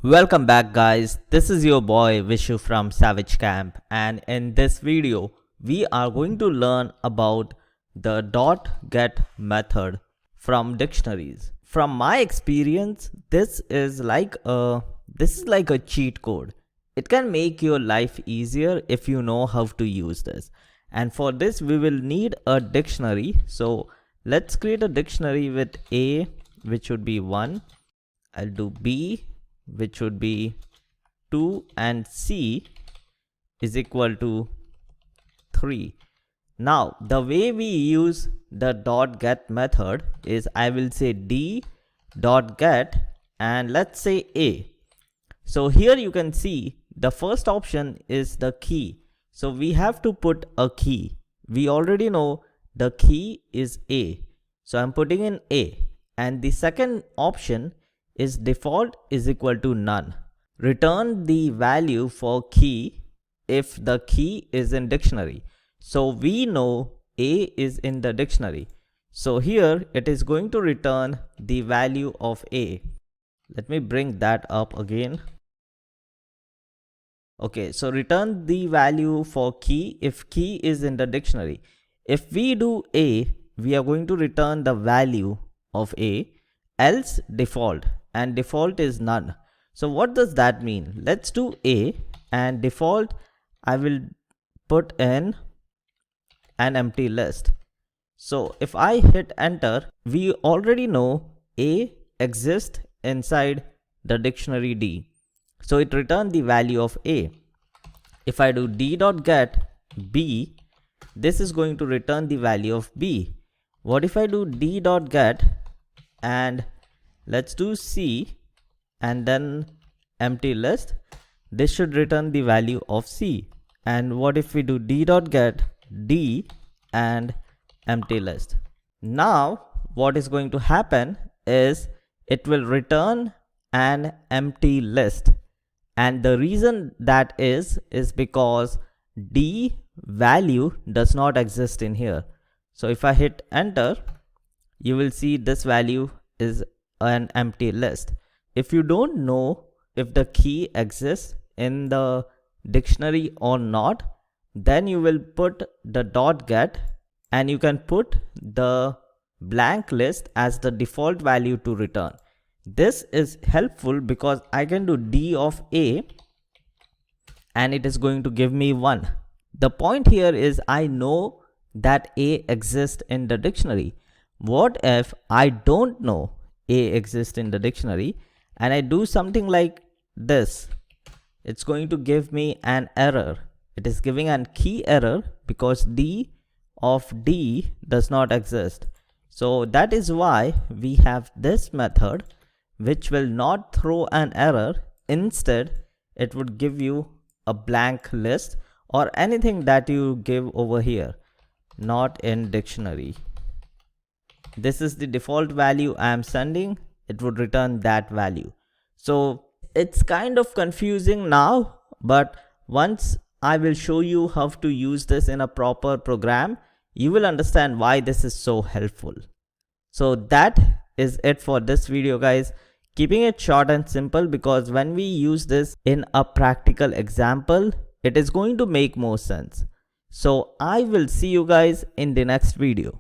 Welcome back guys, this is your boy Vishu from Savage Camp, and in this video we are going to learn about the .get method from dictionaries. From my experience, this is like a cheat code. It can make your life easier if you know how to use this. And for this we will need a dictionary. So let's create a dictionary with A, which would be 1. I'll do B, which would be 2, and C is equal to 3. Now the way we use the .get method is I will say d.get and let's say A. So here you can see the first option is the key. So we have to put a key. We already know the key is A. So I'm putting in A. And the second option is default is equal to none. Return the value for key if the key is in dictionary. So we know A is in the dictionary. So here it is going to return the value of A. Let me bring that up again. Okay, so return the value for key if key is in the dictionary. If we do A, we are going to return the value of A, else default, and default is none. So what does that mean? Let's do A, and default I will put in an empty list. So if I hit enter, we already know A exists inside the dictionary D. So it returned the value of A. If I do d.get B, this is going to return the value of B. What if I do d.get and let's do C and then empty list? This should return the value of C. And what if we do d.get D and empty list? Now what is going to happen is it will return an empty list. And the reason that is because D value does not exist in here. So if I hit enter, you will see this value is an empty list. If you don't know if the key exists in the dictionary or not, then you will put the .get and you can put the blank list as the default value to return. This is helpful because I can do D of A and it is going to give me 1. The point here is I know that A exists in the dictionary. What if I don't know A exists in the dictionary and I do something like this? It's going to give me an error. It is giving a key error because D of D does not exist. So that is why we have this method, which will not throw an error. Instead, it would give you a blank list or anything that you give over here, not in dictionary. This is the default value I am sending. It would return that value. So it's kind of confusing now, but once I will show you how to use this in a proper program, you will understand why this is so helpful. So that is it for this video, guys. Keeping it short and simple because when we use this in a practical example, it is going to make more sense. So I will see you guys in the next video.